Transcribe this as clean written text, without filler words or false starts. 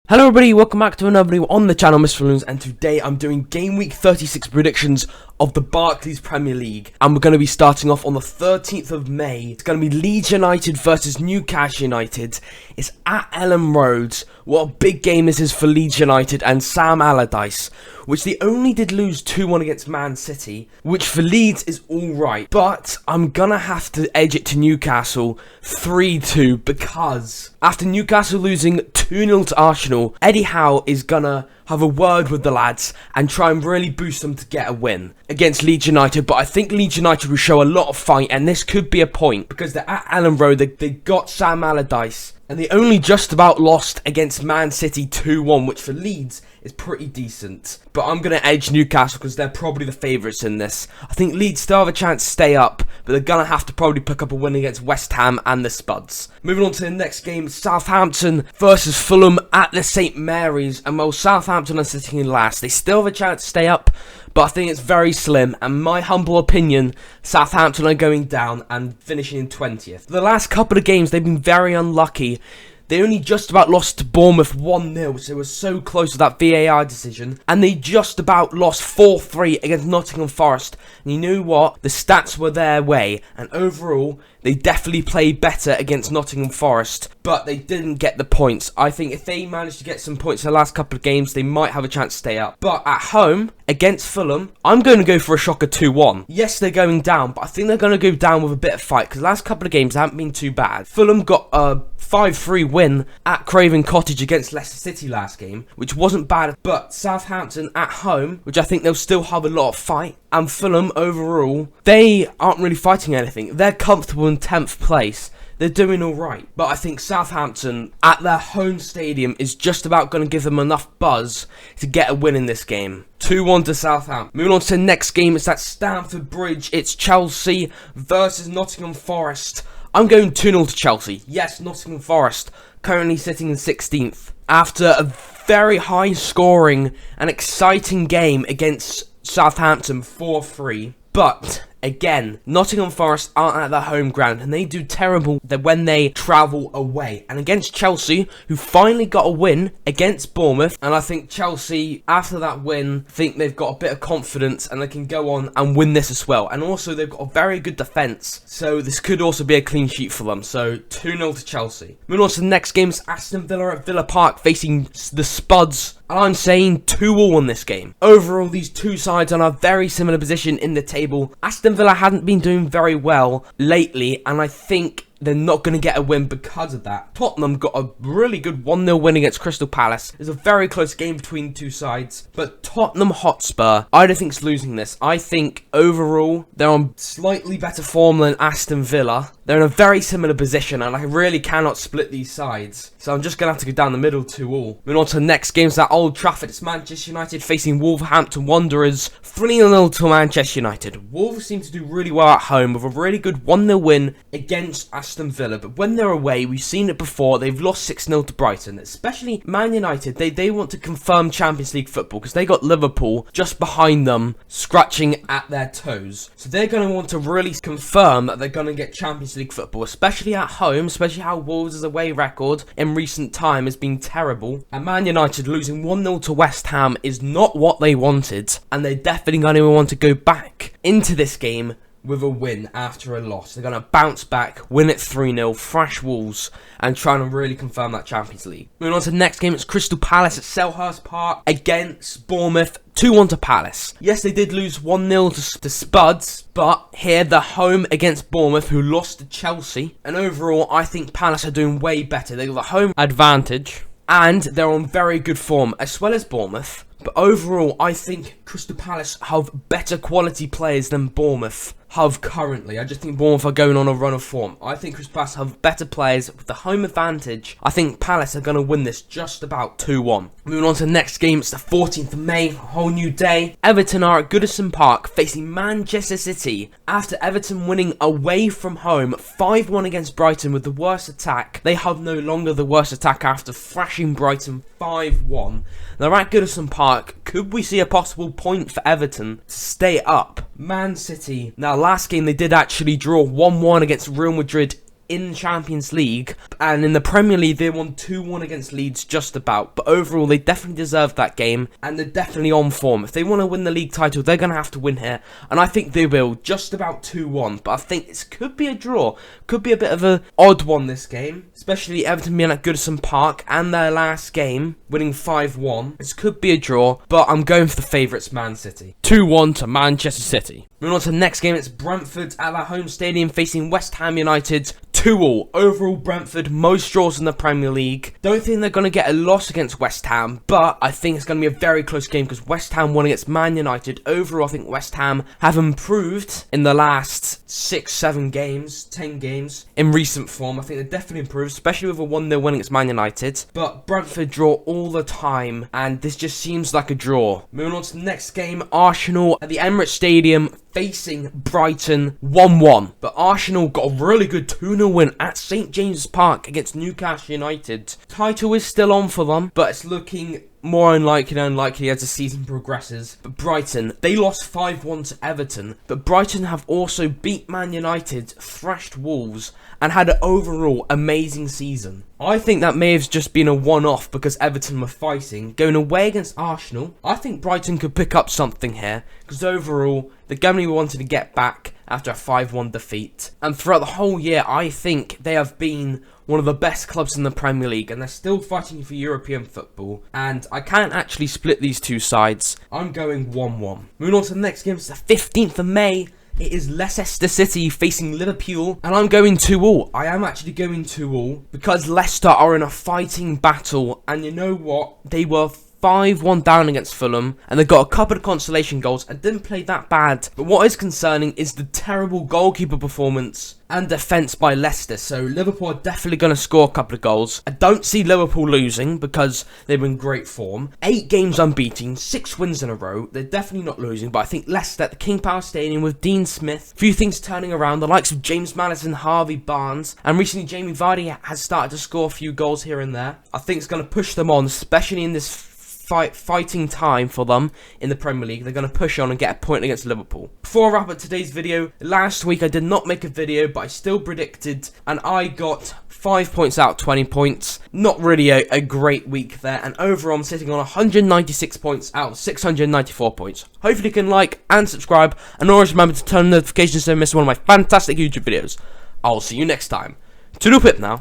Hello everybody, welcome back to another video on the channel, Mr. Loons, and today I'm doing Game Week 36 predictions of the Barclays Premier League, and we're going to be starting off on the 13th of May. It's going to be Leeds United versus Newcastle United. It's at Ellen Road. What a big game this is for Leeds United and Sam Allardyce, which they only did lose 2-1 against Man City, which for Leeds is alright, but I'm going to have to edge it to Newcastle 3-2 because after Newcastle losing 2-0 to Arsenal, Eddie Howe is going to have a word with the lads and try and really boost them to get a win against Leeds United. But I think Leeds United will show a lot of fight, and this could be a point because they're at Ellen Road. They got Sam Allardyce, and they only just about lost against Man City 2-1, which for Leeds is pretty decent. But I'm going to edge Newcastle because they're probably the favourites in this. I think Leeds still have a chance to stay up, but they're going to have to probably pick up a win against West Ham and the Spuds. Moving on to the next game, Southampton versus Fulham at the St Mary's. And while Southampton are sitting in last, they still have a chance to stay up, but I think it's very slim, and my humble opinion, Southampton are going down and finishing in 20th. For the last couple of games, they've been very unlucky. They only just about lost to Bournemouth 1-0, so they were so close to that VAR decision. And they just about lost 4-3 against Nottingham Forest. And you know what? The stats were their way. And overall, they definitely played better against Nottingham Forest. But they didn't get the points. I think if they managed to get some points in the last couple of games, they might have a chance to stay up. But at home, against Fulham, I'm going to go for a shocker 2-1. Yes, they're going down, but I think they're going to go down with a bit of fight. Because the last couple of games haven't been too bad. Fulham got a 5-3 win at Craven Cottage against Leicester City last game, which wasn't bad, but Southampton at home, which I think they'll still have a lot of fight, and Fulham overall, they aren't really fighting anything. They're comfortable in 10th place. They're doing alright, but I think Southampton at their home stadium is just about going to give them enough buzz to get a win in this game. 2-1 to Southampton. Moving on to the next game, it's at Stamford Bridge. It's Chelsea versus Nottingham Forest. I'm going 2-0 to Chelsea. Yes, Nottingham Forest currently sitting in 16th after a very high scoring and exciting game against Southampton 4-3. But again, Nottingham Forest aren't at their home ground, and they do terrible when they travel away. And against Chelsea, who finally got a win against Bournemouth, and I think Chelsea, after that win, think they've got a bit of confidence and they can go on and win this as well. And also, they've got a very good defence, so this could also be a clean sheet for them. So 2-0 to Chelsea. Moving on to the next game, it's Aston Villa at Villa Park facing the Spuds. And I'm saying 2-all in this game. Overall, these two sides are in a very similar position in the table. Aston Villa hadn't been doing very well lately, and I think they're not going to get a win because of that. Tottenham got a really good 1-0 win against Crystal Palace. It's a very close game between the two sides. But Tottenham Hotspur, I don't think is losing this. I think overall, they're on slightly better form than Aston Villa. They're in a very similar position, and I really cannot split these sides. So I'm just going to have to go down the middle 2-all. Moving on to the next game, it's at Old Trafford. It's Manchester United facing Wolverhampton Wanderers. 3-0 to Manchester United. Wolves seem to do really well at home with a really good 1-0 win against Aston Villa, but when they're away, we've seen it before, they've lost 6-0 to Brighton. Especially Man United, they want to confirm Champions League football because they got Liverpool just behind them, scratching at their toes. So they're going to want to really confirm that they're going to get Champions League football, especially at home, especially how Wolves' away record in recent time has been terrible. And Man United losing 1-0 to West Ham is not what they wanted, and they're definitely going to want to go back into this game with a win after a loss. They're going to bounce back, win it 3-0, thrash Wolves, and try and really confirm that Champions League. Moving on to the next game, it's Crystal Palace at Selhurst Park against Bournemouth. 2-1 to Palace. Yes, they did lose 1-0 to Spuds, but here they're home against Bournemouth, who lost to Chelsea. And overall, I think Palace are doing way better. They got the home advantage, and they're on very good form, as well as Bournemouth. But overall, I think Crystal Palace have better quality players than Bournemouth have currently. I just think Bournemouth are going on a run of form. I think Crystal Palace have better players with the home advantage. I think Palace are going to win this just about 2-1. Moving on to the next game, it's the 14th of May, a whole new day. Everton are at Goodison Park facing Manchester City. After Everton winning away from home 5-1 against Brighton with the worst attack, they have no longer the worst attack after thrashing Brighton 5-1. They're at Goodison Park. Could we see a possible point for Everton to stay up? Man City. Now, last game they did actually draw 1-1 against Real Madrid in Champions League, and in the Premier League they won 2-1 against Leeds just about, but overall they definitely deserved that game, and they're definitely on form. If they want to win the league title, they're going to have to win here, and I think they will, just about 2-1, but I think this could be a draw, could be a bit of an odd one this game, especially Everton being at Goodison Park, and their last game, winning 5-1, this could be a draw, but I'm going for the favourites, Man City. 2-1 to Manchester City. Moving on to the next game, it's Brentford at their home stadium facing West Ham United. 2-2. Overall, Brentford, most draws in the Premier League. Don't think they're going to get a loss against West Ham, but I think it's going to be a very close game because West Ham won against Man United. Overall, I think West Ham have improved in the last 6, 7 games, 10 games in recent form. I think they've definitely improved, especially with a 1-0 win against Man United. But Brentford draw all the time, and this just seems like a draw. Moving on to the next game, Arsenal at the Emirates Stadium facing Brighton 1-1. But Arsenal got a really good 2-0 win at St James's Park against Newcastle United. Title is still on for them, but it's looking more unlikely and unlikely as the season progresses. But Brighton, they lost 5-1 to Everton, but Brighton have also beat Man United, thrashed Wolves, and had an overall amazing season. I think that may have just been a one-off because Everton were fighting. Going away against Arsenal, I think Brighton could pick up something here, because overall, the Gameweek wanted to get back after a 5-1 defeat. And throughout the whole year, I think they have been one of the best clubs in the Premier League, and they're still fighting for European football. And I can't actually split these two sides. I'm going 1-1. Moving on to the next game, it's the 15th of May. It is Leicester City facing Liverpool, and I'm going 2-2. I am actually going 2-2 because Leicester are in a fighting battle, and you know what? They were 5-1 down against Fulham, and they got a couple of consolation goals and didn't play that bad. But what is concerning is the terrible goalkeeper performance and defence by Leicester. So Liverpool are definitely going to score a couple of goals. I don't see Liverpool losing because they're in great form. 8 games unbeaten, 6 wins in a row. They're definitely not losing, but I think Leicester at the King Power Stadium with Dean Smith, a few things turning around, the likes of James Maddison, Harvey Barnes, and recently Jamie Vardy has started to score a few goals here and there. I think it's going to push them on, especially in this fighting time for them in the Premier League. They're going to push on and get a point against Liverpool. Before I wrap up today's video, last week I did not make a video, but I still predicted, and I got 5 points out of 20 points. Not really a great week there, and overall I'm sitting on 196 points out of 694 points. Hopefully you can like and subscribe, and always remember to turn on notifications so you don't miss one of my fantastic YouTube videos. I'll see you next time. Toodle pip now.